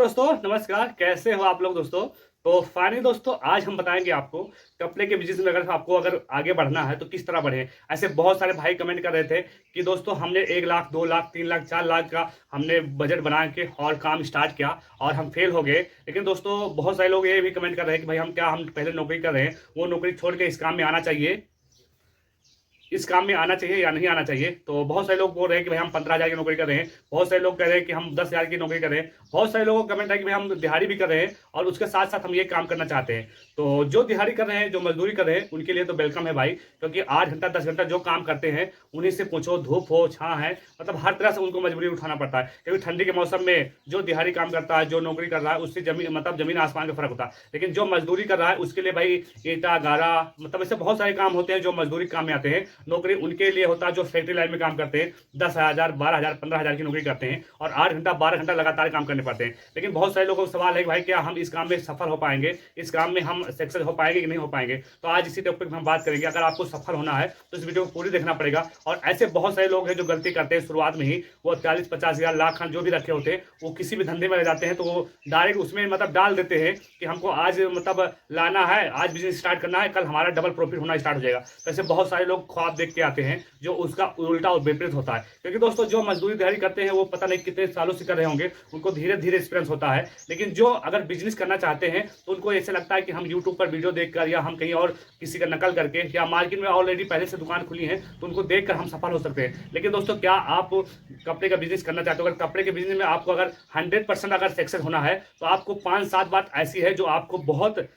दोस्तों नमस्कार, कैसे हो आप लोग दोस्तों। तो फाइनली दोस्तों आज हम बताएंगे आपको कपड़े के बिजनेस में अगर आगे बढ़ना है तो किस तरह बढ़े। ऐसे बहुत सारे भाई कमेंट कर रहे थे कि दोस्तों हमने 1 लाख 2 लाख 3 लाख 4 लाख का हमने बजट बना के और काम स्टार्ट किया और हम फेल हो गए। लेकिन दोस्तों बहुत सारे लोग ये भी कमेंट कर रहे हैं कि भाई हम पहले नौकरी कर रहे हैं, वो नौकरी छोड़ के इस काम में आना चाहिए, इस काम में आना चाहिए या नहीं आना चाहिए। तो बहुत सारे लोग बोल रहे हैं कि भाई हम 15,000 की नौकरी कर रहे हैं, बहुत सारे लोग कह रहे हैं कि हम 10,000 की नौकरी कर रहे हैं, बहुत सारे लोगों का कमेंट है कि भाई हम दिहाड़ी भी कर रहे हैं और उसके साथ साथ हम ये काम करना चाहते हैं। तो जो दिहाड़ी कर रहे हैं, जो मजदूरी कर रहे हैं, उनके लिए तो वेलकम है भाई, क्योंकि 8 घंटा 10 घंटा जो काम करते हैं उन्हीं से पूछो, धूप हो छां है, मतलब हर तरह से उनको मजबूरी उठाना पड़ता है। क्योंकि ठंडी के मौसम में जो दिहाड़ी काम करता है, जो नौकरी कर रहा है, उससे जमीन आसमान का फर्क होता है। लेकिन जो मजदूरी कर रहा है उसके लिए भाई ईटा गारा, मतलब ऐसे बहुत सारे काम होते हैं जो मजदूरी काम में आते हैं। नौकरी उनके लिए होता है जो फैक्ट्री लाइन में काम करते हैं, 10,000 12,000 15,000 की नौकरी करते हैं और 8 घंटा 12 घंटा लगातार काम करने पड़ते हैं। लेकिन बहुत सारे लोगों को सवाल है कि भाई क्या हम इस काम में सफल हो पाएंगे, इस काम में हम सक्सेस हो पाएंगे कि नहीं हो पाएंगे। तो आज इसी टॉपिक में हम बात करेंगे। अगर आपको सफल होना है तो इस वीडियो को पूरी देखना पड़ेगा। और ऐसे बहुत सारे लोग हैं जो गलती करते हैं शुरुआत में ही, वो 40-50,000 लाख जो भी रखे होते हैं, वो किसी भी धंधे में रह जाते हैं तो वो डायरेक्ट उसमें मतलब डाल देते हैं कि हमको आज मतलब लाना है, आज बिजनेस स्टार्ट करना है, कल हमारा डबल प्रॉफिट होना स्टार्ट हो जाएगा। तो ऐसे बहुत सारे लोग ख्वाब देख के आते हैं जो उसका उल्टा और विपरीत होता है। क्योंकि दोस्तों जो मजदूरी दिहाड़ी करते हैं वो पता नहीं कितने सालों से कर रहे होंगे, उनको धीरे धीरे एक्सपीरियंस होता है। लेकिन जो अगर बिजनेस करना चाहते हैं तो उनको ऐसे लगता है कि हम यूट्यूब पर वीडियो देखकर या हम कहीं और किसी का नकल करके या मार्केट में ऑलरेडी पहले से दुकान खुली है तो उनको देखकर हम सफल हो सकते हैं। लेकिन दोस्तों क्या आप कपड़े का बिजनेस करना चाहते हो, अगर कपड़े के बिजनेस में आपको अगर 100% अगर सक्सेस होना है तो आपको 5-7 बात ऐसी है जो आपको बहुत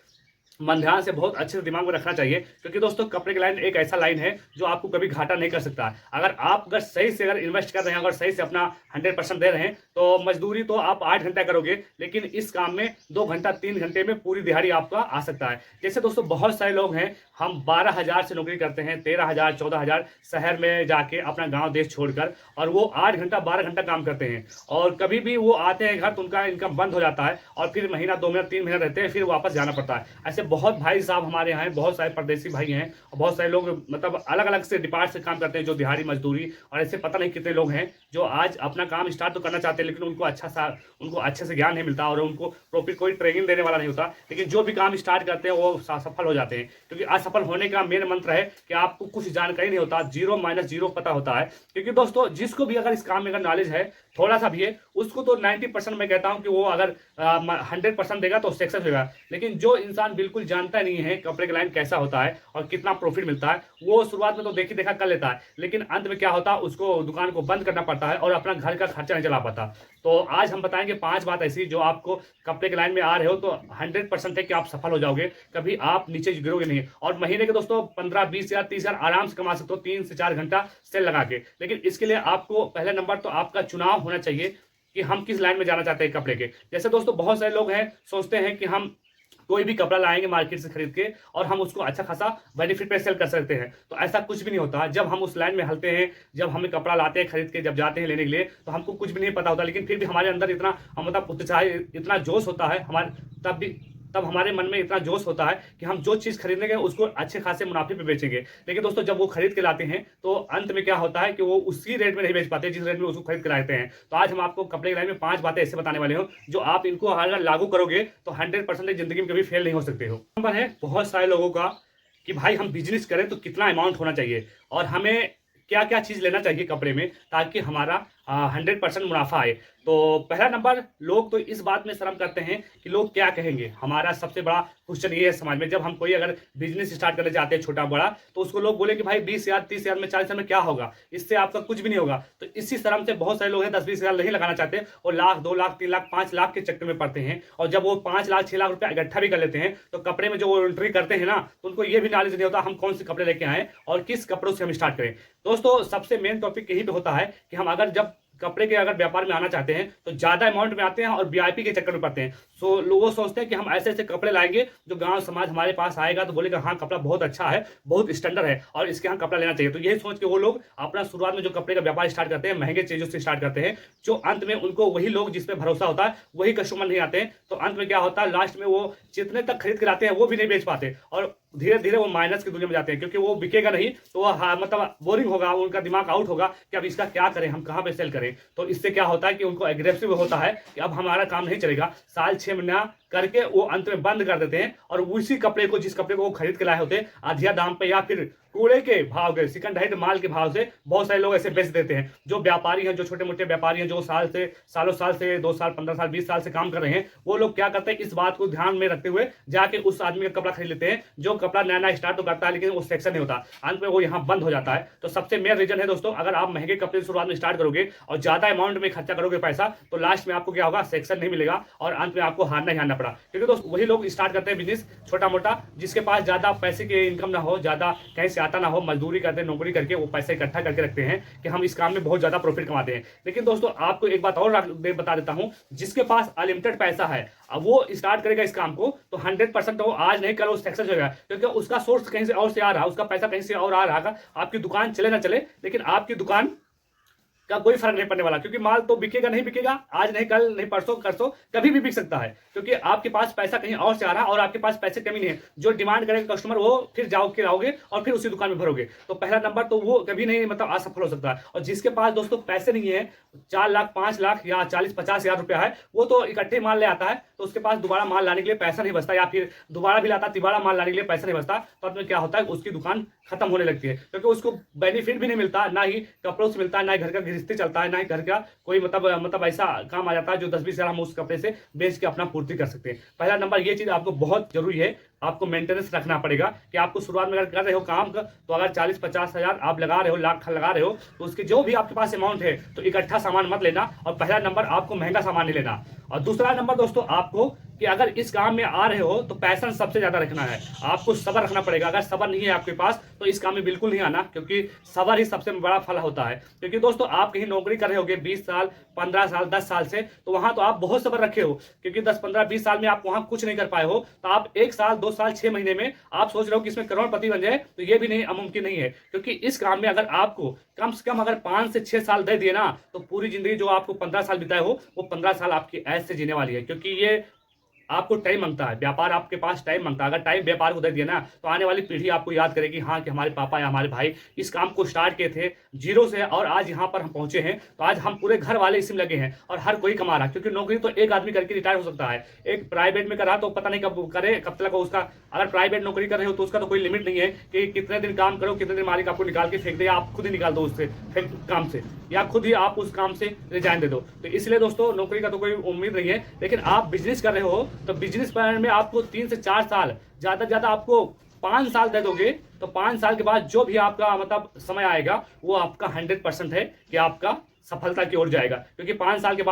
मन ध्यान से बहुत अच्छे से दिमाग में रखना चाहिए। क्योंकि दोस्तों कपड़े की लाइन एक ऐसा लाइन है जो आपको कभी घाटा नहीं कर सकता। अगर सही से अगर इन्वेस्ट कर रहे हैं, अगर सही से अपना 100% दे रहे हैं तो मजदूरी तो आप 8 घंटा करोगे, लेकिन इस काम में 2 घंटा 3 घंटे में पूरी दिहाड़ी आपका आ सकता है। जैसे दोस्तों बहुत सारे लोग हैं, हम 12,000 से नौकरी करते हैं, 13,000 14,000 शहर में जाके अपना गाँव देश छोड़कर, और वो 8 घंटा 12 घंटा काम करते हैं और कभी भी वो आते हैं घर तो उनका इनकम बंद हो जाता है और फिर महीना 2 महीना 3 महीना रहते हैं, फिर वापस जाना पड़ता है। ऐसे बहुत भाई साहब हमारे यहाँ हैं, बहुत सारे परदेसी भाई हैं और बहुत सारे लोग मतलब अलग अलग से डिपार्ट से काम करते हैं, जो दिहाड़ी मजदूरी, और ऐसे पता नहीं कितने लोग हैं जो आज अपना काम स्टार्ट तो करना चाहते हैं लेकिन उनको अच्छे से ज्ञान नहीं मिलता और उनको प्रॉपर कोई ट्रेनिंग देने वाला नहीं होता। लेकिन जो भी काम स्टार्ट करते हैं वो सफल हो जाते हैं। क्योंकि असफल होने का मेन मंत्र है कि आपको कुछ जानकारी नहीं होता, 0-0 पता होता है। क्योंकि दोस्तों जिसको भी अगर इस काम में अगर नॉलेज है थोड़ा सा भी है, उसको तो 90% मैं कहता हूं कि वो अगर 100% देगा तो सक्सेस होगा। लेकिन जो इंसान बिल्कुल जानता नहीं है कपड़े का लाइन कैसा होता है और कितना प्रॉफिट मिलता है, वो शुरुआत में तो देखी देखा कर लेता है, लेकिन अंत में क्या होता है, उसको दुकान को बंद करना पड़ता है और अपना घर का खर्चा नहीं चला पाता। तो आज हम बताएंगे 5 बात ऐसी जो आपको कपड़े के लाइन में आ रहे हो तो 100% है कि आप सफल हो जाओगे, कभी आप नीचे गिरोगे नहीं। और महीने के दोस्तों 15-20,000 30,000 आराम से कमा सकते हो 3 से 4 घंटा सेल लगा के। लेकिन इसके लिए आपको पहले नंबर तो आपका चुनाव होना चाहिए कि हम किस लाइन में जाना चाहते हैं कपड़े के। जैसे दोस्तों बहुत सारे लोग हैं सोचते हैं कि हम कोई भी कपड़ा लाएंगे मार्केट से खरीद के और हम उसको अच्छा खासा बेनिफिट पे सेल कर सकते हैं। तो ऐसा कुछ भी नहीं होता। जब हम उस लाइन में हलते हैं, जब हमें कपड़ा लाते हैं खरीद के, जब जाते हैं लेने के लिए, तो हमको कुछ भी नहीं पता होता, लेकिन फिर भी हमारे अंदर इतना हम मतलब उत्साह, इतना जोश होता है हमारे, तब हमारे मन में इतना जोश होता है कि हम जो चीज़ खरीदेंगे उसको अच्छे खासे मुनाफे पे बेचेंगे। लेकिन दोस्तों जब वो खरीद के लाते हैं तो अंत में क्या होता है कि वो उसी रेट में नहीं बेच पाते जिस रेट में उसको खरीद के लाते हैं। तो आज हम आपको कपड़े के लाइन में 5 बातें ऐसे बताने वाले हो जो आप इनको अगर लागू करोगे तो 100% जिंदगी में कभी फेल नहीं हो सकते हो। नंबर है बहुत सारे लोगों का कि भाई हम बिजनेस करें तो कितना अमाउंट होना चाहिए और हमें क्या क्या चीज़ लेना चाहिए कपड़े में ताकि हमारा 100% मुनाफा आए। तो पहला नंबर, लोग तो इस बात में शर्म करते हैं कि लोग क्या कहेंगे। हमारा सबसे बड़ा क्वेश्चन ये है समाज में, जब हम कोई अगर बिजनेस स्टार्ट करना चाहते हैं छोटा बड़ा, तो उसको लोग बोले कि भाई 20,000 30,000 में 40,000 में क्या होगा, इससे आपका कुछ भी नहीं होगा। तो इसी शर्म से बहुत सारे लोग हैं 10-20,000 नहीं लगाना चाहते और लाख 2 लाख 3 लाख 5 लाख के चक्कर में पड़ते हैं। और जब वो 5 लाख 6 लाख रुपया इकट्ठा भी कर लेते हैं तो कपड़े में जो वो एंट्री करते हैं ना, तो उनको ये भी नॉलेज नहीं होता हम कौन से कपड़े लेके आए और किस कपड़ों से हम स्टार्ट करें। दोस्तों सबसे मेन टॉपिक यही पे होता है कि हम अगर जब कपड़े के अगर व्यापार में आना चाहते हैं तो ज्यादा अमाउंट में आते हैं और वीआईपी के चक्कर में पड़ते हैं। सो लोग सोचते हैं कि हम ऐसे ऐसे कपड़े लाएंगे जो गांव समाज हमारे पास आएगा तो बोलेगा हाँ कपड़ा बहुत अच्छा है, बहुत स्टैंडर्ड है और इसके यहाँ कपड़ा लेना चाहिए। तो यही सोच के वो लोग अपना शुरुआत में जो कपड़े का व्यापार स्टार्ट करते हैं महंगे चीजों से स्टार्ट करते हैं, जो अंत में उनको वही लोग जिस पे भरोसा होता है वही कस्टमर नहीं आते हैं। तो अंत में क्या होता है, लास्ट में वो जितने तक खरीद के लाते हैं वो भी नहीं बेच पाते और धीरे धीरे वो माइनस की दुनिया में जाते हैं, क्योंकि वो बिकेगा नहीं तो वो मतलब बोरिंग होगा, उनका दिमाग आउट होगा कि अब इसका क्या करें, हम कहाँ पे सेल करें। तो इससे क्या होता है कि उनको एग्रेसिव होता है कि अब हमारा काम नहीं चलेगा, साल 6 महीना करके वो अंत में बंद कर देते हैं और उसी कपड़े को, जिस कपड़े को वो खरीद के लाए होते हैं आधिया दाम पे या फिर कूड़े के भाव के, सेकंड हैंड माल के भाव से बहुत सारे लोग ऐसे बेच देते हैं। जो व्यापारी हैं, जो छोटे मोटे व्यापारी हैं, जो सालों साल से 2 साल 15 साल 20 साल से काम कर रहे हैं, वो लोग क्या करते हैं, इस बात को ध्यान में रखते हुए जाके उस आदमी का कपड़ा खरीद लेते हैं जो कपड़ा नया नया स्टार्ट तो करता है लेकिन वो सेक्शन नहीं होता, अंत में वो यहाँ बंद हो जाता है। तो सबसे मेन रीजन है दोस्तों, अगर आप महंगे कपड़े की शुरुआत में स्टार्ट करोगे और ज्यादा अमाउंट में खर्चा करोगे पैसा, तो लास्ट में आपको क्या होगा, सेक्शन नहीं मिलेगा और अंत में आपको हारना ही हारना पड़ा। क्योंकि दोस्तों वही लोग स्टार्ट करते हैं बिजनेस छोटा मोटा, जिसके पास ज्यादा पैसे की इनकम ना हो, ज्यादा कहीं से आता ना हो, मजदूरी करते हैं, नौकरी करके वो पैसे इकट्ठा करके रखते हैं कि हम इस काम में बहुत ज्यादा प्रॉफिट कमाते हैं। लेकिन दोस्तों आपको एक बात और बता देता हूं, जिसके पास अनलिमिटेड पैसा है, अब वो स्टार्ट करेगा इस काम को तो 100% वो आज नहीं कल वो सक्सेस होगा, क्योंकि उसका सोर्स कहीं से और से आ रहा है, उसका पैसा कहीं से और आ रहा है। आपकी दुकान चले ना चले, लेकिन आपकी दुकान का कोई फर्क नहीं पड़ने वाला, क्योंकि माल तो बिकेगा नहीं बिकेगा, आज नहीं कल नहीं परसों करसों कभी भी बिक सकता है, क्योंकि आपके पास पैसा कहीं और से आ रहा है और आपके पास पैसे कमी नहीं है। जो डिमांड करेगा कस्टमर वो फिर जाओ के लाओगे और फिर उसी दुकान में भरोगे। तो पहला नंबर तो वो कभी नहीं मतलब असफल हो सकता है। और जिसके पास दोस्तों पैसे नहीं है, 4 लाख 5 लाख या 40-50 हजार रुपया है, वो तो इकट्ठे माल ले आता है, तो उसके पास दोबारा माल लाने के लिए पैसा नहीं बचता, या फिर दोबारा भी लाता तिबारा माल लाने के लिए पैसा नहीं बचता। तो उसमें क्या होता है, उसकी दुकान खत्म होने लगती है, क्योंकि उसको बेनिफिट भी नहीं मिलता, ना ही कपड़ों से मिलता है, ना ही घर का गृहस्थी चलता है, ना ही घर का कोई मतलब ऐसा काम आ जाता है जो 10-20 हजार हम उस कपड़े से बेच के अपना पूर्ति कर सकते हैं। पहला नंबर ये चीज आपको बहुत जरूरी है, आपको मेंटेनेंस रखना पड़ेगा कि आपको शुरुआत में अगर कर रहे हो काम का, तो अगर 40-50 हजार आप लगा रहे हो, लाख लगा रहे हो, तो उसके जो भी आपके पास अमाउंट है तो इकट्ठा सामान मत लेना। और पहला नंबर आपको महंगा सामान नहीं लेना। और दूसरा नंबर दोस्तों आपको कि अगर इस काम में आ रहे हो तो पैशन सबसे ज्यादा रखना है, आपको सब्र रखना पड़ेगा। अगर सब्र नहीं है आपके पास तो इस काम में बिल्कुल नहीं आना, क्योंकि सब्र ही सबसे बड़ा फल होता है। क्योंकि दोस्तों आप कहीं नौकरी कर रहे होगे 20 साल 15 साल 10 साल से, तो वहां तो आप बहुत सब्र रखे हो, क्योंकि 10-15-20 साल में आप वहां कुछ नहीं कर पाए हो, तो आप 1 साल 2 साल 6 महीने में आप सोच रहे हो कि इसमें करोड़पति बन जाए, तो ये भी नहीं अमुमकिन नहीं है। क्योंकि इस काम में अगर आपको कम से कम अगर 5 से 6 साल दे दिए ना, तो पूरी जिंदगी जो आपको 15 साल बिताए हो वो 15 साल आपकी ऐश से जीने वाली है। क्योंकि ये आपको टाइम मांगता है, व्यापार आपके पास टाइम मांगता है। अगर टाइम व्यापार को दे दिया ना, तो आने वाली पीढ़ी आपको याद करेगी, हाँ कि हमारे पापा या हमारे भाई इस काम को स्टार्ट किए थे जीरो से और आज यहाँ पर हम पहुंचे हैं। तो आज हम पूरे घर वाले इसी में लगे हैं और हर कोई कमा रहा है, क्योंकि नौकरी तो एक आदमी करके रिटायर हो सकता है। एक प्राइवेट में कर रहा तो पता नहीं कब करे, कब तक उसका, अगर प्राइवेट नौकरी कर रहे हो तो उसका तो कोई लिमिट नहीं है कि कितने दिन काम करो, कितने दिन मालिक आपको निकाल के फेंक दे, या आप खुद ही निकाल दो उससे काम से, या खुद ही आप उस काम से रिजाइन दे दो। तो इसलिए दोस्तों नौकरी का तो कोई उम्मीद नहीं है। लेकिन आप बिजनेस कर रहे हो तो बिजनेस में आपको 3 से 4 साल, ज्यादा से ज्यादा आपको 5 साल दे दोगे, तो 5 साल के बाद जो भी आपका मतलब समय आएगा वो आपका 100% है कि आपका सफलता की ओर जाएगा। क्योंकि 5 साल के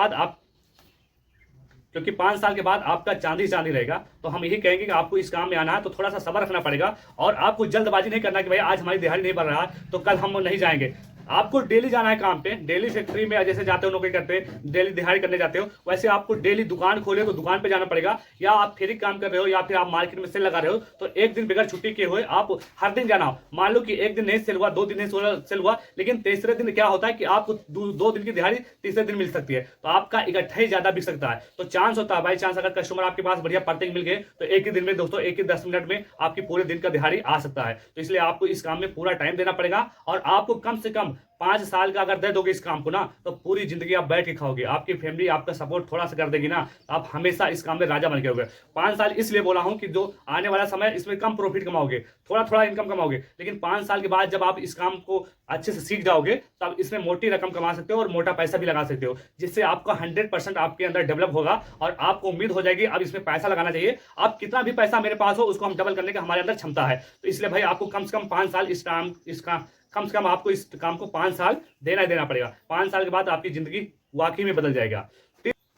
बाद आपका चांदी चांदी रहेगा। तो हम यही कहेंगे कि आपको इस काम में आना है तो थोड़ा सा सब्र रखना पड़ेगा, और आपको जल्दबाजी नहीं करना कि भाई आज हमारी दिहाड़ी नहीं बढ़ रहा तो कल हम नहीं जाएंगे। आपको डेली जाना है काम पे, डेली फैक्ट्री में जैसे जाते हो नौकरी करते हैं, डेली दिहाड़ी करने जाते हो, वैसे आपको डेली दुकान खोले तो दुकान पे जाना पड़ेगा। या आप फ्री काम कर रहे हो या फिर आप मार्केट में सेल लगा रहे हो, तो एक दिन बगैर छुट्टी के हुए आप हर दिन जाना हो। मान लो कि एक दिन नहीं सेल हुआ, 2 दिन नहीं सेल हुआ, लेकिन तीसरे दिन क्या होता है कि आपको 2 दिन की दिहाड़ी तीसरे दिन मिल सकती है, तो आपका इकट्ठा ही ज्यादा बिक सकता है। तो चांस होता है बाई चांस अगर कस्टमर आपके पास बढ़िया परते मिल गए तो एक ही दिन में दोस्तों, एक ही 10 मिनट में आपकी पूरे दिन का दिहाड़ी आ सकता है। तो इसलिए आपको इस काम में पूरा टाइम देना पड़ेगा, और आपको कम से कम 5 साल का अगर दे दोगे इस काम को ना, तो पूरी जिंदगी आप बैठ के खाओगे। आपकी फैमिली आपका सपोर्ट थोड़ा सा कर देगी ना, तो आप हमेशा इस काम में राजा बन के रहोगे। 5 साल इसलिए बोला हूं कि जो आने वाला समय इसमें कम प्रॉफिट कमाओगे, थोड़ा थोड़ा इनकम कमाओगे, लेकिन 5 साल के बाद जब आप इस काम को अच्छे से सीख जाओगे तो आप इसमें मोटी रकम कमा सकते हो और मोटा पैसा भी लगा सकते हो, जिससे आपका 100% आपके अंदर डेवलप होगा और आपको उम्मीद हो जाएगी अब इसमें पैसा लगाना चाहिए। अब कितना भी पैसा मेरे पास हो उसको हम डबल करने का हमारे अंदर क्षमता है। तो इसलिए भाई आपको कम से कम 5 साल कम से कम आपको इस काम को 5 साल देना ही देना पड़ेगा। 5 साल के बाद आपकी जिंदगी वाकई में बदल जाएगा।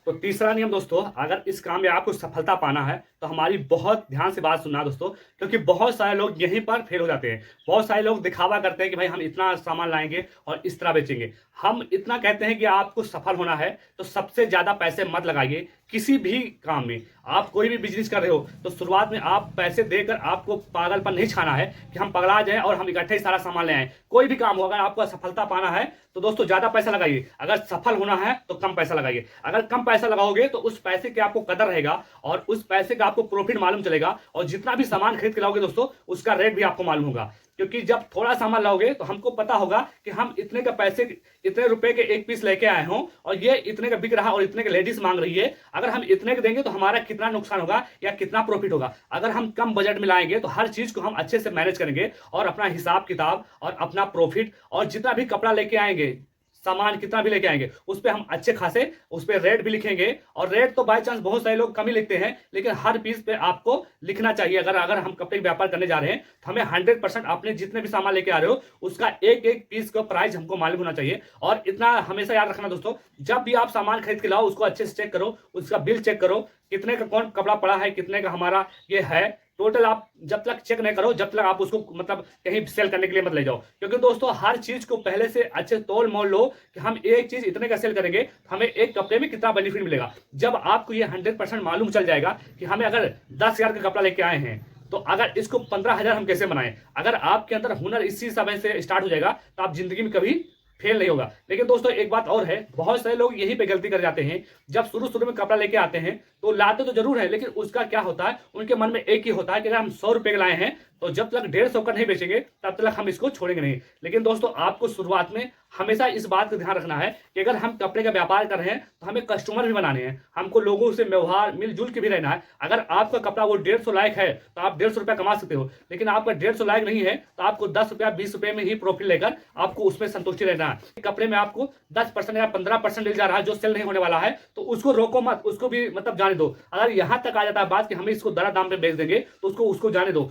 तो तीसरा नियम दोस्तों, अगर इस काम में आपको सफलता पाना है तो हमारी बहुत ध्यान से बात सुनना दोस्तों, क्योंकि बहुत सारे लोग यहीं पर फेल हो जाते हैं। बहुत सारे लोग दिखावा करते हैं कि भाई हम इतना सामान लाएंगे और इस तरह बेचेंगे। हम इतना कहते हैं कि आपको सफल होना है तो सबसे ज्यादा पैसे मत लगाइए किसी भी काम में। आप कोई भी बिजनेस कर रहे हो तो शुरुआत में आप पैसे देकर आपको पागलपन नहीं छाना है कि हम पगला जाएं और हम इकट्ठे ही सारा सामान ले आए। कोई भी काम हो, अगर आपको सफलता पाना है तो दोस्तों ज्यादा पैसा लगाइए, अगर सफल होना है तो कम पैसा लगाइए। अगर कम पैसा लगाओगे तो उस पैसे की आपको कदर रहेगा और उस पैसे का आपको प्रॉफिट मालूम चलेगा, और जितना भी सामान खरीद के लाओगे दोस्तों उसका रेट भी आपको मालूम होगा। क्योंकि जब थोड़ा सामान लाओगे तो हमको पता होगा कि हम इतने का पैसे, इतने रुपए के एक पीस लेके आए हों और ये इतने का बिक रहा और इतने का लेडीज मांग रही है, अगर हम इतने का देंगे तो हमारा कितना नुकसान होगा या कितना प्रॉफिट होगा। अगर हम कम बजट में लाएंगे तो हर चीज को हम अच्छे से मैनेज करेंगे और अपना हिसाब किताब और अपना प्रॉफिट और जितना भी कपड़ा लेके आएंगे, सामान कितना भी लेके आएंगे, उस पर हम अच्छे खासे उस पर रेट भी लिखेंगे। और रेट तो बाय चांस बहुत सारे लोग कम ही लिखते हैं, लेकिन हर पीस पे आपको लिखना चाहिए। अगर हम कपड़े का व्यापार करने जा रहे हैं तो हमें 100% आपने जितने भी सामान लेके आ रहे हो उसका एक एक पीस का प्राइस हमको मालूम होना चाहिए। और इतना हमेशा याद रखना दोस्तों, जब भी आप सामान खरीद के लाओ उसको अच्छे से चेक करो, उसका बिल चेक करो, कितने का कौन कपड़ा पड़ा है, कितने का हमारा ये है टोटल। आप जब तक चेक नहीं करो जब तक आप उसको मतलब कहीं सेल करने के लिए मत ले जाओ। क्योंकि दोस्तों हर चीज को पहले से अच्छे तोल मोल लो कि हम एक चीज इतने का सेल करेंगे तो हमें एक कपड़े में कितना बेनिफिट मिलेगा। जब आपको ये 100% मालूम चल जाएगा कि हमें अगर 10,000 का कपड़ा लेके आए हैं तो अगर इसको 15,000 हम कैसे बनाएं, अगर आपके अंदर हुनर इसी समय से स्टार्ट हो जाएगा तो आप जिंदगी में कभी फेल नहीं होगा। लेकिन दोस्तों एक बात और है, बहुत सारे लोग यहीं पे गलती कर जाते हैं। जब शुरू शुरू में कपड़ा लेके आते हैं तो लाते तो जरूर है, लेकिन उसका क्या होता है, उनके मन में एक ही होता है कि अगर हम 100 रुपए के लाए हैं तो जब तक 150 का नहीं बेचेंगे तब तक हम इसको छोड़ेंगे नहीं। लेकिन दोस्तों आपको शुरुआत में हमेशा इस बात का ध्यान रखना है कि अगर हम कपड़े का व्यापार कर रहे हैं तो हमें कस्टमर भी बनाने हैं, हमको लोगों से व्यवहार मिलजुल के भी रहना है। अगर आपका कपड़ा वो 150 लायक है तो आप 150 रुपया कमा सकते हो, लेकिन आपका 150 लायक नहीं है तो आपको 10 रुपया 20 रुपये में ही प्रॉफिट लेकर आपको उसमें संतुष्टि रहना है। कपड़े में आपको 10% या 15% मिल जा रहा है जो सेल नहीं होने वाला है तो उसको रोको मत, उसको भी मतलब जाने दो। अगर यहाँ तक आ जाता है बात कि हमें इसको दरा दाम पे बेच देंगे तो उसको जाने दो।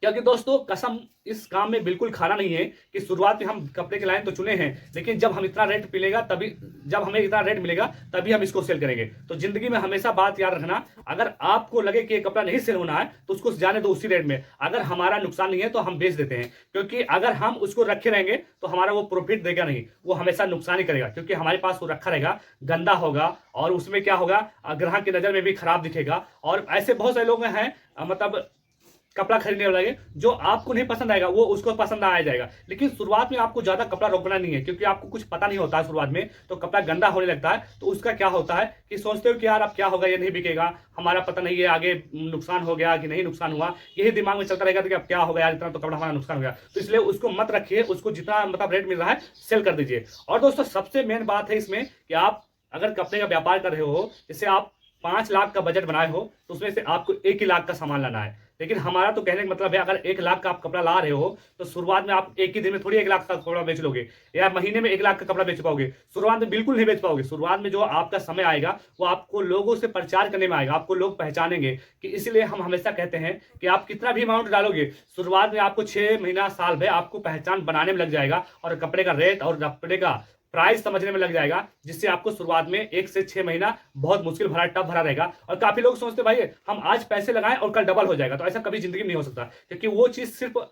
क्योंकि दोस्तों कसम इस काम में बिल्कुल खाना नहीं है कि शुरुआत में हम कपड़े की लाइन तो चुने हैं, लेकिन जब हम इतना रेट मिलेगा तभी, जब हमें इतना रेट मिलेगा तभी हम इसको सेल करेंगे। तो जिंदगी में हमेशा बात याद रखना, अगर आपको लगे कि ये कपड़ा नहीं सेल होना है तो उसको जाने दो उसी रेट में। अगर हमारा नुकसान नहीं है तो हम बेच देते हैं, क्योंकि अगर हम उसको रखे रहेंगे तो हमारा वो प्रॉफिट देगा नहीं, वो हमेशा नुकसान ही करेगा। क्योंकि हमारे पास वो रखा रहेगा, गंदा होगा और उसमें क्या होगा, ग्राहक की नजर में भी खराब दिखेगा। और ऐसे बहुत सारे लोग हैं मतलब कपड़ा खरीदने वाले जो आपको नहीं पसंद आएगा वो उसको पसंद आ जाएगा। लेकिन शुरुआत में आपको ज्यादा कपड़ा रोकना नहीं है, क्योंकि आपको कुछ पता नहीं होता है शुरुआत में, तो कपड़ा गंदा होने लगता है तो उसका क्या होता है कि सोचते हो कि यार अब क्या होगा, ये नहीं बिकेगा, हमारा पता नहीं है आगे नुकसान हो गया कि नहीं नुकसान हुआ, यही दिमाग में चलता रहेगा कि अब क्या होगा यार, इतना तो कपड़ा हमारा नुकसान हो गया। तो इसलिए उसको मत रखिए, उसको जितना मतलब रेट मिल रहा है सेल कर दीजिए। और दोस्तों सबसे मेन बात है इसमें कि आप अगर कपड़े का व्यापार कर रहे हो, जैसे आप 5 लाख का बजट बनाए हो तो उसमें से आपको 1 ही लाख का सामान लाना है। लेकिन हमारा तो कहने का मतलब है अगर 1 लाख का आप कपड़ा ला रहे हो तो शुरुआत में आप एक ही दिन में थोड़ी 1 लाख का कपड़ा बेच लोगे या महीने में 1 लाख का कपड़ा बेच पाओगे। शुरुआत में बिल्कुल नहीं बेच पाओगे। शुरुआत में जो आपका समय आएगा वो आपको लोगों से प्रचार करने में आएगा, आपको लोग पहचानेंगे। कि इसलिए हम हमेशा कहते हैं कि आप कितना भी अमाउंट डालोगे शुरुआत में आपको 6 महीना साल भर आपको पहचान बनाने में लग जाएगा और कपड़े का रेट और कपड़े का प्राइस समझने में लग जाएगा, जिससे आपको शुरुआत में 1 से 6 महीना बहुत मुश्किल भरा टफ भरा रहेगा। और काफी लोग सोचते भाई हम आज पैसे लगाएं और कल डबल हो जाएगा, तो ऐसा कभी जिंदगी में नहीं हो सकता, क्योंकि वो चीज सिर्फ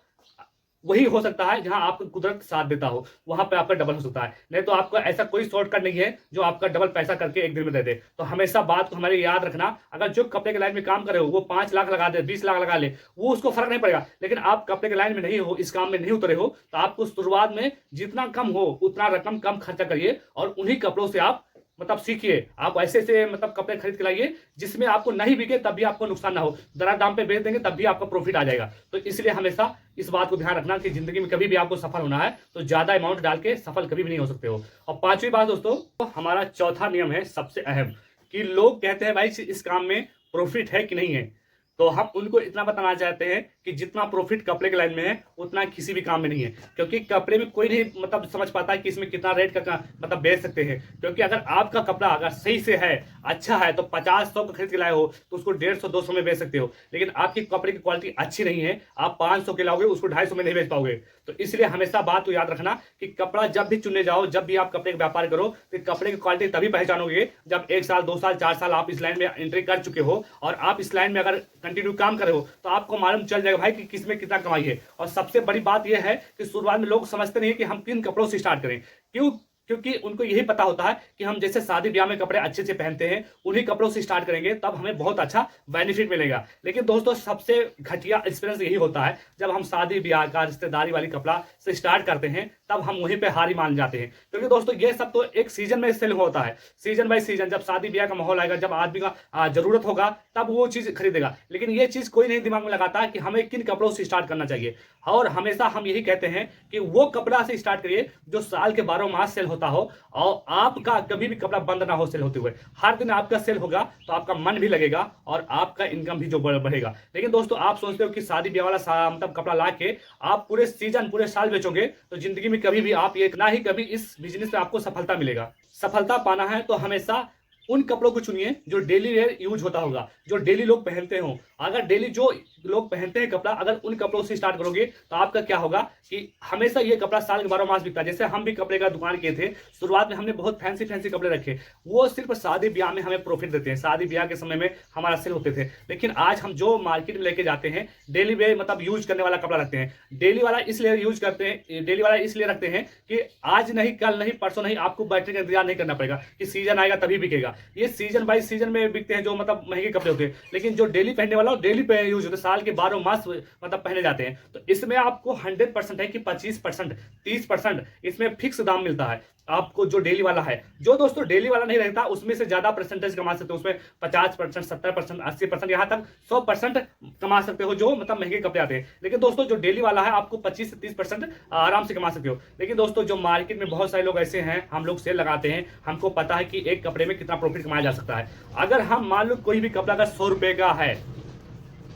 वही हो सकता है जहां आपको कुदरत साथ देता हो, वहां पे आपका डबल हो सकता है। नहीं तो आपका ऐसा कोई शॉर्टकट नहीं है जो आपका डबल पैसा करके एक दिन में दे दे। तो हमेशा बात को हमारे याद रखना, अगर जो कपड़े के लाइन में काम कर रहे हो वो 5 लाख लगा दे, 20 लाख लगा ले, वो उसको फर्क नहीं पड़ेगा। लेकिन आप कपड़े के लाइन में नहीं हो, इस काम में नहीं उतरे हो, तो आपको शुरुआत में जितना कम हो उतना रकम कम खर्चा करिए और उन्हीं कपड़ों से आप मतलब सीखिए। आप ऐसे से मतलब कपड़े खरीद के लाइए जिसमें आपको नहीं बिके तब भी आपको नुकसान ना हो, दरा दाम पे बेच देंगे तब भी आपका प्रॉफिट आ जाएगा। तो इसलिए हमेशा इस बात को ध्यान रखना कि जिंदगी में कभी भी आपको सफल होना है तो ज्यादा अमाउंट डाल के सफल कभी भी नहीं हो सकते हो। और 5वीं बात दोस्तों, तो हमारा चौथा नियम है सबसे अहम, कि लोग कहते हैं भाई इस काम में प्रॉफिट है कि नहीं है, तो हम उनको इतना बताना चाहते हैं कि जितना प्रॉफिट कपड़े के लाइन में है उतना किसी भी काम में नहीं है। क्योंकि कपड़े में कोई नहीं मतलब समझ पाता है कि इसमें कितना रेट का मतलब बेच सकते हैं। क्योंकि अगर आपका कपड़ा अगर सही से है, अच्छा है, तो 50-100 का खरीद के लाए हो तो उसको 150-200 में बेच सकते हो। लेकिन आपकी कपड़े की क्वालिटी अच्छी नहीं है, आप 500 के लाओगे उसको 250 में नहीं बेच पाओगे। तो इसलिए हमेशा बात को याद रखना कि कपड़ा जब भी चुनने जाओ, जब भी आप कपड़े का व्यापार करो, तो कपड़े की क्वालिटी तभी पहचानोगे जब 1 साल 2 साल 4 साल आप इस लाइन में एंट्री कर चुके हो। और आप इस लाइन में अगर कंटिन्यू काम कर रहे हो तो आपको मालूम चल जाएगा भाई कि किसमें कितना कमाई है। और सबसे बड़ी बात यह है कि शुरुआत में लोग समझते नहीं है कि हम किन कपड़ों से स्टार्ट करें। क्यों क्योंकि उनको यही पता होता है कि हम जैसे शादी ब्याह में कपड़े अच्छे से पहनते हैं, उन्हीं कपड़ों से स्टार्ट करेंगे तब हमें बहुत अच्छा बेनिफिट मिलेगा। लेकिन दोस्तों सबसे घटिया एक्सपीरियंस यही होता है जब हम शादी ब्याह का रिश्तेदारी वाली कपड़ा से स्टार्ट करते हैं, तब हम वहीं पे हारी मान जाते हैं। क्योंकि दोस्तों ये सब तो एक सीजन में सेल होता है, सीजन बाय सीजन। जब शादी ब्याह का माहौल आएगा, जब आदमी का जरूरत होगा, तब वो चीज खरीदेगा। लेकिन ये चीज कोई नहीं दिमाग में लगाता कि हमें किन कपड़ों से स्टार्ट करना चाहिए। और हमेशा हम यही कहते हैं कि वो कपड़ा से स्टार्ट करिए जो साल के 12 मास सेल होता हो, और आपका कभी भी कपड़ा बंद ना हो सेल होते हुए। हर दिन आपका सेल होगा तो आपका मन भी लगेगा और आपका इनकम भी जो बढ़ेगा। लेकिन दोस्तों आप सोचते हो कि शादी ब्याह वाला मतलब कपड़ा ला के आप पूरे सीजन पूरे साल बेचोगे, तो जिंदगी में कभी भी आप ये ना ही कभी इस बिजनेस में आपको सफलता मिलेगा। सफलता पाना है तो हमेशा उन कपड़ों को चुनिए जो डेली वेयर यूज होता होगा, जो डेली लोग पहनते हो। अगर डेली जो लोग पहनते हैं कपड़ा, अगर उन कपड़ों से स्टार्ट करोगे तो आपका क्या होगा कि हमेशा ये कपड़ा साल के 12 मास बिकता है। जैसे हम भी कपड़े का दुकान किए थे, शुरुआत में हमने बहुत फैंसी फैंसी कपड़े रखे, वो सिर्फ शादी ब्याह में हमें प्रॉफिट देते हैं, शादी ब्याह के समय में हमारा सेल होते थे। लेकिन आज हम जो मार्केट में लेके जाते हैं, डेली वेयर मतलब यूज करने वाला कपड़ा रखते हैं। डेली वाला इसलिए यूज करते हैं, डेली वाला इसलिए रखते हैं कि आज नहीं, कल नहीं, परसों नहीं, आपको बैठने का इंतजार नहीं करना पड़ेगा कि सीजन आएगा तभी बिकेगा। ये सीजन बाय सीजन में बिकते हैं जो मतलब महंगे कपड़े होते हैं। लेकिन जो डेली पहनने वाला डेली पे यूज होते हैं, साल के 12 मास मतलब पहने जाते हैं। तो इसमें आपको 100% है कि 25%, 30% इसमें फिक्स दाम मिलता है आपको जो डेली वाला है। जो दोस्तों डेली वाला नहीं रहता उसमें से ज्यादा परसेंटेज कमा सकते हो, उसमें 50%, 70%, 80%, यहाँ तक 100% कमा सकते हो जो मतलब महंगे कपड़े आते हैं। लेकिन दोस्तों जो डेली वाला है आपको 25 से 30% आराम से कमा सकते हो। लेकिन दोस्तों जो मार्केट में बहुत सारे लोग ऐसे हैं, हम लोग सेल लगाते हैं, हमको पता है कि एक कपड़े में कितना प्रॉफिट कमाया जा सकता है। अगर हम मान लो कोई भी कपड़ा अगर 100 रुपए का है,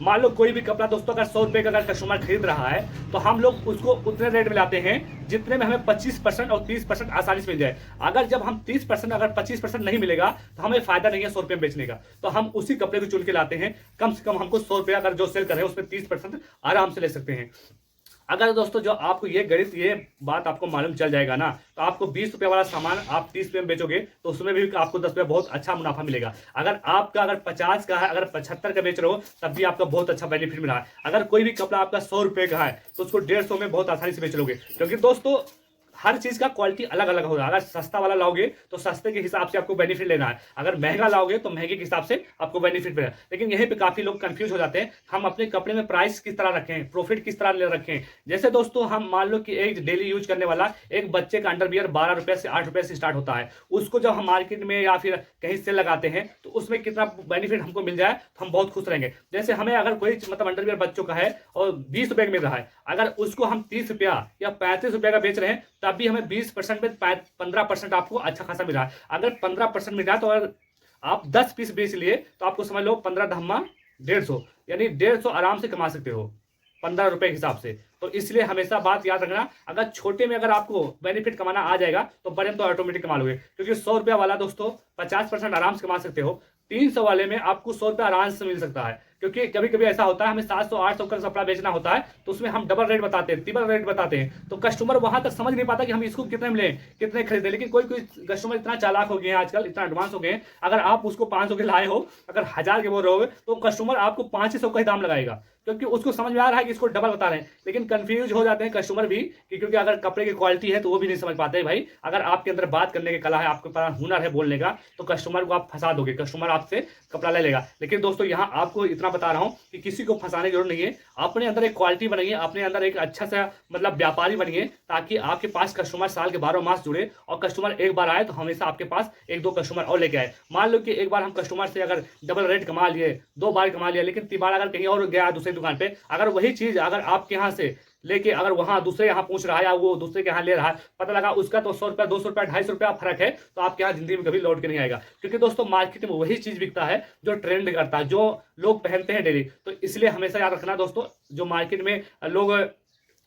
मान लो कोई भी कपड़ा दोस्तों अगर 100 रुपए का अगर कस्टमर खरीद रहा है, तो हम लोग उसको उतने रेट में लाते हैं जितने में हमें 25% और 30% आसानी से मिल जाए। अगर जब हम 30%, अगर 25% नहीं मिलेगा तो हमें फायदा नहीं है 100 रुपए में बेचने का। तो हम उसी कपड़े को चुन के लाते हैं, कम से कम हमको 100 रुपया अगर जो सेल कर रहे हैं उसमें 30% आराम से ले सकते हैं। अगर दोस्तों जो आपको ये गणित, ये बात आपको मालूम चल जाएगा ना, तो आपको 20 रुपये वाला सामान आप 30 रुपये में बेचोगे तो उसमें भी आपको 10 रुपये बहुत अच्छा मुनाफा मिलेगा। अगर आपका अगर 50 का है, अगर 75 का बेच रहे हो, तब भी आपका बहुत अच्छा बेनिफिट मिला है। अगर कोई भी कपड़ा आपका 100 रुपये का है तो उसको 150 में बहुत आसानी से बेच लोगे। क्योंकि दोस्तों हर चीज का क्वालिटी अलग अलग होगा। अगर सस्ता वाला लाओगे तो सस्ते के हिसाब से आपको बेनिफिट लेना है, अगर महंगा लाओगे तो महंगे के हिसाब से आपको बेनिफिट मिलेगा। लेकिन यहीं पे काफी लोग कंफ्यूज हो जाते हैं, हम अपने कपड़े में प्राइस किस तरह रखें, प्रॉफिट किस तरह ले रखें। जैसे दोस्तों हम मान लो कि एक डेली यूज करने वाला एक बच्चे का अंडरवियर 12 रुपए से 8 रुपए से स्टार्ट होता है, उसको जब हम मार्केट में या फिर कहीं से लगाते हैं तो उसमें कितना बेनिफिट हमको मिल जाए तो हम बहुत खुश रहेंगे। जैसे हमें अगर कोई मतलब अंडरवियर बच्चों का है और 20 रुपए का मिल रहा है, अगर उसको हम 30 रुपया या 35 रुपए का बेच रहे हैं, तब भी हमें 20% में 15% आपको अच्छा खासा मिल रहा है। अगर 15% मिल रहा है तो अगर आप 10 पीस बेच लिए तो आपको समझ लो 15 धम्मा 150, यानी 150 आराम से कमा सकते हो 15 रुपए के हिसाब से। तो इसलिए हमेशा बात याद रखना, अगर छोटे में अगर आपको बेनिफिट कमाना आ जाएगा तो बड़े में तो ऑटोमेटिक कमा लोगे। क्योंकि 100 रुपया वाला दोस्तों 50% आराम से कमा सकते हो, 300 वाले में आपको 100 रुपया आराम से मिल सकता है। क्योंकि कभी कभी ऐसा होता है हमें 700-800 का कपड़ा बेचना होता है, तो उसमें हम डबल रेट बताते हैं, ट्रिपल रेट बताते हैं, तो कस्टमर वहां तक समझ नहीं पाता कि हम इसको कितने मिले, कितने खरीदे। लेकिन कोई कोई कस्टमर इतना चालाक हो गए हैं आजकल, इतना एडवांस हो गए हैं, अगर आप उसको 500 के लाए हो, अगर 1000 के बोल रहे हो तो कस्टमर आपको 500 का ही दाम लगाएगा, क्योंकि उसको समझ में आ रहा है कि इसको डबल बता रहे हैं। लेकिन कंफ्यूज हो जाते हैं कस्टमर भी, क्योंकि अगर कपड़े की क्वालिटी है तो वो भी नहीं समझ पाते हैं। भाई अगर आपके अंदर बात करने की कला है, आपके पास हुनर है बोलने का, तो कस्टमर को आप फंसा दोगे, कस्टमर आपसे कपड़ा ले लेगा। लेकिन दोस्तों यहाँ आपको इतना बता रहा हूँ कि किसी को फंसाने की जरूरत नहीं है, अपने अंदर एक क्वालिटी बनाइए, अपने अंदर एक अच्छा सा मतलब व्यापारी बनिए, ताकि आपके पास कस्टमर साल के 12 मास जुड़े, और कस्टमर एक बार आए तो हमेशा आपके पास 1-2 कस्टमर और लेके आए। मान लो कि एक बार हम कस्टमर से अगर डबल रेट कमा लिए, 2 बार कमा लिया, लेकिन 3 बार अगर कहीं और गया दूसरी दुकान पे, अगर वही चीज अगर आपके यहाँ से लेके अगर वहां दूसरे यहाँ पूछ रहा है या वो दूसरे के यहाँ ले रहा है, पता लगा उसका तो 100 रुपया, 200 रुपया, 250 रुपया फर्क है, तो आपके यहाँ जिंदगी में कभी लौट के नहीं आएगा। क्योंकि दोस्तों मार्केट में वही चीज बिकता है जो ट्रेंड करता है, जो लोग पहनते हैं डेली। तो इसलिए हमेशा याद रखना दोस्तों, जो मार्केट में लोग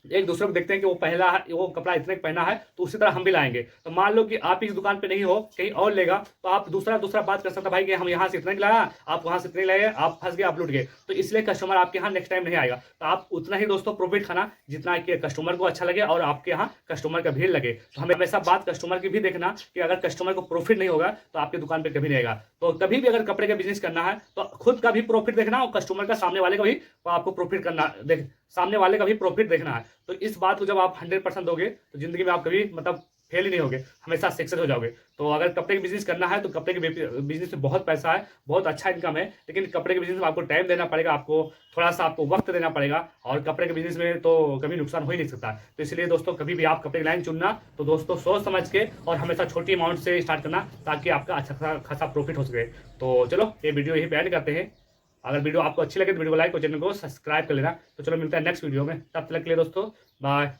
एक दूसरे को देखते हैं कि वो पहला है, वो कपड़ा इतने का पहना है, तो उसी तरह हम भी लाएंगे। तो मान लो कि आप इस दुकान पे नहीं हो, कहीं और लेगा, तो आप दूसरा बात कर सकता भाई कि हम यहाँ से इतना लाया, आप वहां से इतने लाए, आप फंस गए, आप लूट गए। तो इसलिए कस्टमर आपके यहाँ नेक्स्ट टाइम नहीं आएगा। तो आप उतना ही दोस्तों प्रॉफिट खाना जितना कि कस्टमर को अच्छा लगे और आपके यहाँ कस्टमर का भीड़ लगे। तो हमें हमेशा बात कस्टमर की भी देखना कि अगर कस्टमर को प्रॉफिट नहीं होगा तो आपकी दुकान पर कभी नहीं आएगा। तो कभी भी अगर कपड़े का बिजनेस करना है तो खुद का भी प्रॉफिट देखना और कस्टमर का, सामने वाले का भी आपको प्रॉफिट करना, सामने वाले का भी प्रॉफिट देखना है। तो इस बात को जब आप 100% दोगे तो जिंदगी में आप कभी मतलब फेल ही नहीं होगे, हमेशा सक्सेस हो जाओगे। तो अगर कपड़े का बिजनेस करना है तो कपड़े के बिजनेस में बहुत पैसा है, बहुत अच्छा इनकम है, लेकिन कपड़े के बिजनेस में आपको टाइम देना पड़ेगा, आपको थोड़ा सा आपको वक्त देना पड़ेगा, और कपड़े के बिजनेस में तो कभी नुकसान हो ही नहीं सकता। तो इसलिए दोस्तों कभी भी आप कपड़े की लाइन चुनना तो दोस्तों सोच समझ के और हमेशा छोटी अमाउंट से स्टार्ट करना, ताकि आपका अच्छा खासा प्रॉफिट हो सके। तो चलो ये वीडियो यही पे एंड करते हैं। अगर वीडियो आपको अच्छी लगे तो वीडियो को लाइक और चैनल को सब्सक्राइब कर लेना। तो चलो मिलता है नेक्स्ट वीडियो में, तब तक के लिए दोस्तों बाय।